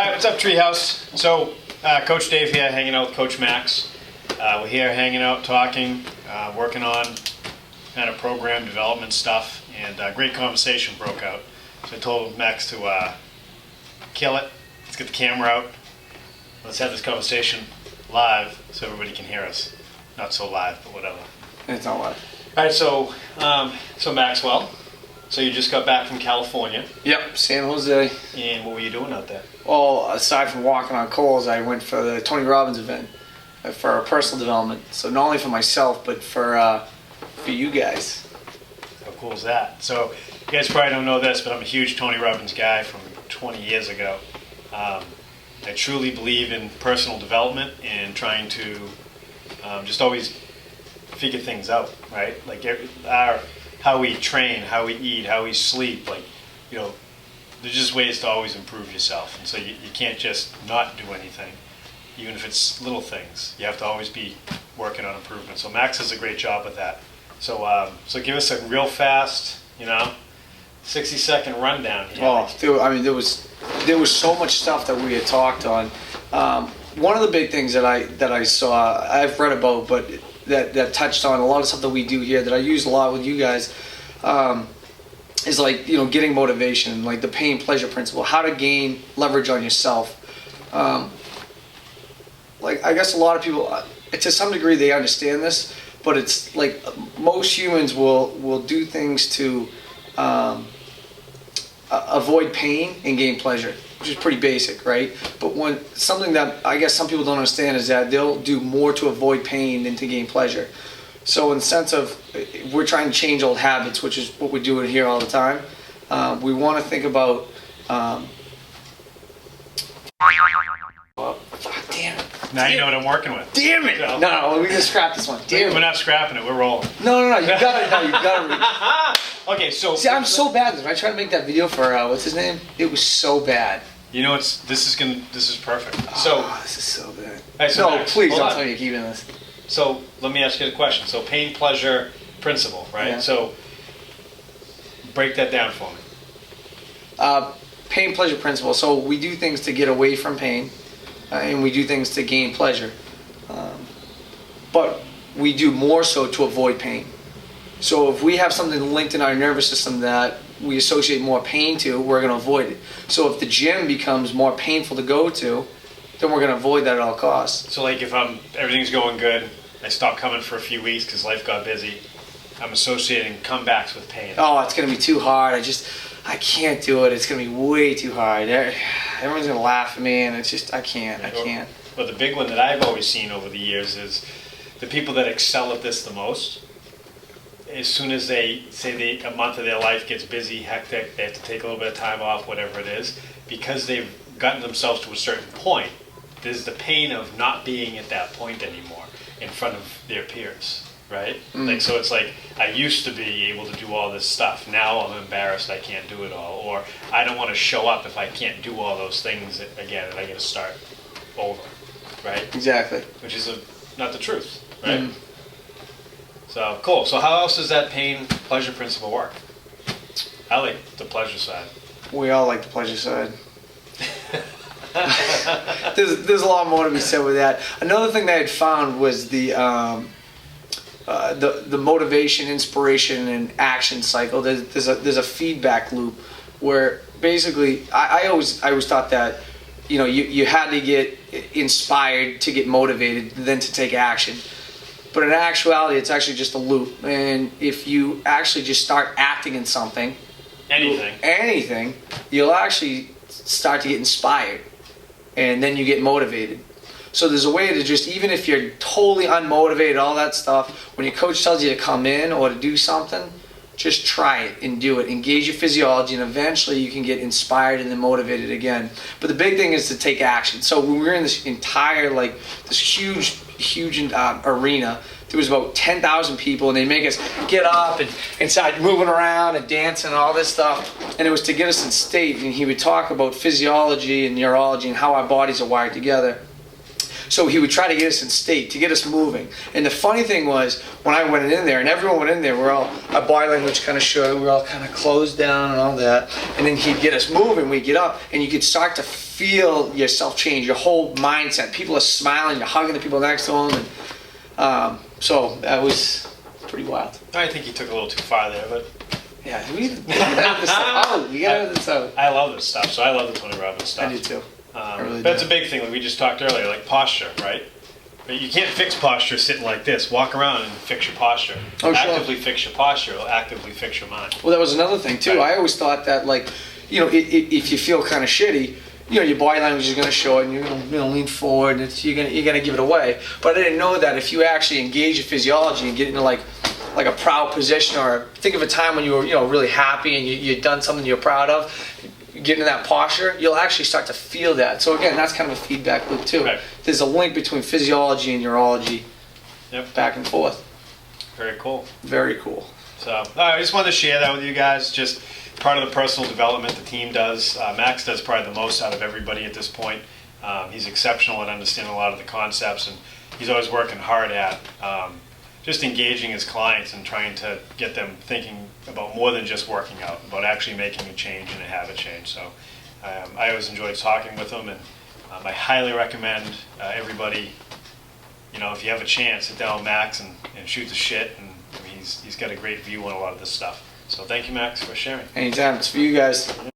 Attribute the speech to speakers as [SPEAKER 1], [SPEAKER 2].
[SPEAKER 1] Hi, what's up, Treehouse? So, Coach Dave here, hanging out with Coach Max. We're here hanging out, talking, working on kind of program development stuff, and a great conversation broke out. So I told Max to kill it. Let's get the camera out. Let's have this conversation live so everybody can hear us. Not so live, but whatever.
[SPEAKER 2] It's not live.
[SPEAKER 1] All right, so Maxwell, so you just got back from California.
[SPEAKER 2] Yep, San Jose.
[SPEAKER 1] And what were you doing out there?
[SPEAKER 2] Well, aside from walking on coals, I went for the Tony Robbins event for personal development. So not only for myself, but for you guys.
[SPEAKER 1] How cool is that? So you guys probably don't know this, but I'm a huge Tony Robbins guy from 20 years ago. I truly believe in personal development and trying to just always figure things out, right? Like how we train, how we eat, how we sleep, like, you know, there's just ways to always improve yourself. And so you can't just not do anything, even if it's little things. You have to always be working on improvement. So Max does a great job with that. So so give us a real fast, 60-second rundown here.
[SPEAKER 2] Oh, dude, I mean, there was so much stuff that we had talked on. One of the big things that I saw, I've read about, but that touched on a lot of stuff that we do here that I use a lot with you guys, is like, getting motivation, like the pain pleasure principle, how to gain leverage on yourself. Like, I guess a lot of people, to some degree, they understand this, but it's like most humans will do things to avoid pain and gain pleasure, which is pretty basic, right? But something that I guess some people don't understand is that they'll do more to avoid pain than to gain pleasure. So in the sense of, we're trying to change old habits, which is what we're doing here all the time. We want to think about, well, damn it.
[SPEAKER 1] Now you know what I'm working with.
[SPEAKER 2] Damn it!
[SPEAKER 1] So,
[SPEAKER 2] No, we just scrap this one. Damn
[SPEAKER 1] we're
[SPEAKER 2] it.
[SPEAKER 1] not scrapping it, we're rolling.
[SPEAKER 2] No, you got it.
[SPEAKER 1] Okay, so...
[SPEAKER 2] See, I'm so bad. When I tried to make that video for, what's his name? It was so bad.
[SPEAKER 1] You know, this is perfect.
[SPEAKER 2] This is so bad.
[SPEAKER 1] Right, so
[SPEAKER 2] no,
[SPEAKER 1] Max,
[SPEAKER 2] please
[SPEAKER 1] hold
[SPEAKER 2] don't
[SPEAKER 1] on.
[SPEAKER 2] tell me you're keeping this.
[SPEAKER 1] So let me ask you a question. So pain, pleasure, principle, right?
[SPEAKER 2] Yeah.
[SPEAKER 1] So break that down for me.
[SPEAKER 2] Pain, pleasure, principle. So we do things to get away from pain, and we do things to gain pleasure. But we do more so to avoid pain. So if we have something linked in our nervous system that we associate more pain to, we're going to avoid it. So if the gym becomes more painful to go to, then we're going to avoid that at all costs.
[SPEAKER 1] So like if everything's going good, I stop coming for a few weeks because life got busy, I'm associating comebacks with pain.
[SPEAKER 2] Oh, it's going to be too hard. I can't do it. It's going to be way too hard. Everyone's going to laugh at me, and it's just, I can't.
[SPEAKER 1] But the big one that I've always seen over the years is the people that excel at this the most, as soon as they say a month of their life gets busy, hectic, they have to take a little bit of time off, whatever it is, because they've gotten themselves to a certain point, there's the pain of not being at that point anymore in front of their peers, right? Like, so it's like, I used to be able to do all this stuff. Now I'm embarrassed I can't do it all. Or I don't want to show up if I can't do all those things again and I got to start over, right?
[SPEAKER 2] Exactly.
[SPEAKER 1] Which is not the truth, right? So, cool. So how else does that pain pleasure principle work? I like the pleasure side.
[SPEAKER 2] We all like the pleasure side. There's a lot more to be said with that. Another thing that I had found was the motivation, inspiration, and action cycle. There's a feedback loop where basically I always thought that you had to get inspired to get motivated, then to take action. But in actuality, it's actually just a loop. And if you actually just start acting in something, anything, you'll actually start to get inspired. And then you get motivated. So there's a way to just, even if you're totally unmotivated, all that stuff, when your coach tells you to come in or to do something, just try it and do it. Engage your physiology, and eventually you can get inspired and then motivated again. But the big thing is to take action. So when we were in this entire, this huge arena, there was about 10,000 people, and they make us get up and start moving around and dancing and all this stuff. And it was to get us in state, and he would talk about physiology and neurology and how our bodies are wired together. So he would try to get us in state, to get us moving. And the funny thing was, when I went in there, and everyone went in there, our body language kind of showed, we were all kind of closed down and all that. And then he'd get us moving, we'd get up, and you could start to feel yourself change, your whole mindset. People are smiling, you're hugging the people next to them. And so that was pretty wild.
[SPEAKER 1] I think he took a little too far there, but
[SPEAKER 2] Yeah, we gotta have this out.
[SPEAKER 1] I love this stuff. So I love the Tony Robbins stuff.
[SPEAKER 2] I do too. Really
[SPEAKER 1] but it's
[SPEAKER 2] do.
[SPEAKER 1] a big thing, like we just talked earlier, like posture, right? But you can't fix posture sitting like this. Walk around and fix your posture.
[SPEAKER 2] Oh, sure.
[SPEAKER 1] Actively fix your posture. It'll actively fix your mind.
[SPEAKER 2] Well, that was another thing too.
[SPEAKER 1] Right.
[SPEAKER 2] I always thought that, like, if you feel kind of shitty, your body language is going to show it, and you're going to lean forward, and you're going to give it away. But I didn't know that if you actually engage your physiology and get into like a proud position, or think of a time when you were really happy and you'd done something you're proud of, get into that posture, you'll actually start to feel that. So again, that's kind of a feedback loop too.
[SPEAKER 1] Right.
[SPEAKER 2] There's a link between physiology and neurology.
[SPEAKER 1] Yep.
[SPEAKER 2] Back and forth.
[SPEAKER 1] Very cool.
[SPEAKER 2] Very cool.
[SPEAKER 1] So I just wanted to share that with you guys. Just part of the personal development the team does. Max does probably the most out of everybody at this point. He's exceptional at understanding a lot of the concepts, and he's always working hard at just engaging his clients and trying to get them thinking about more than just working out, about actually making a change and a habit change. So I always enjoyed talking with him, and I highly recommend everybody, if you have a chance, sit down with Max and shoot the shit. And I mean, he's got a great view on a lot of this stuff. So thank you, Max, for sharing.
[SPEAKER 2] Anytime. It's for you guys.
[SPEAKER 1] Yeah.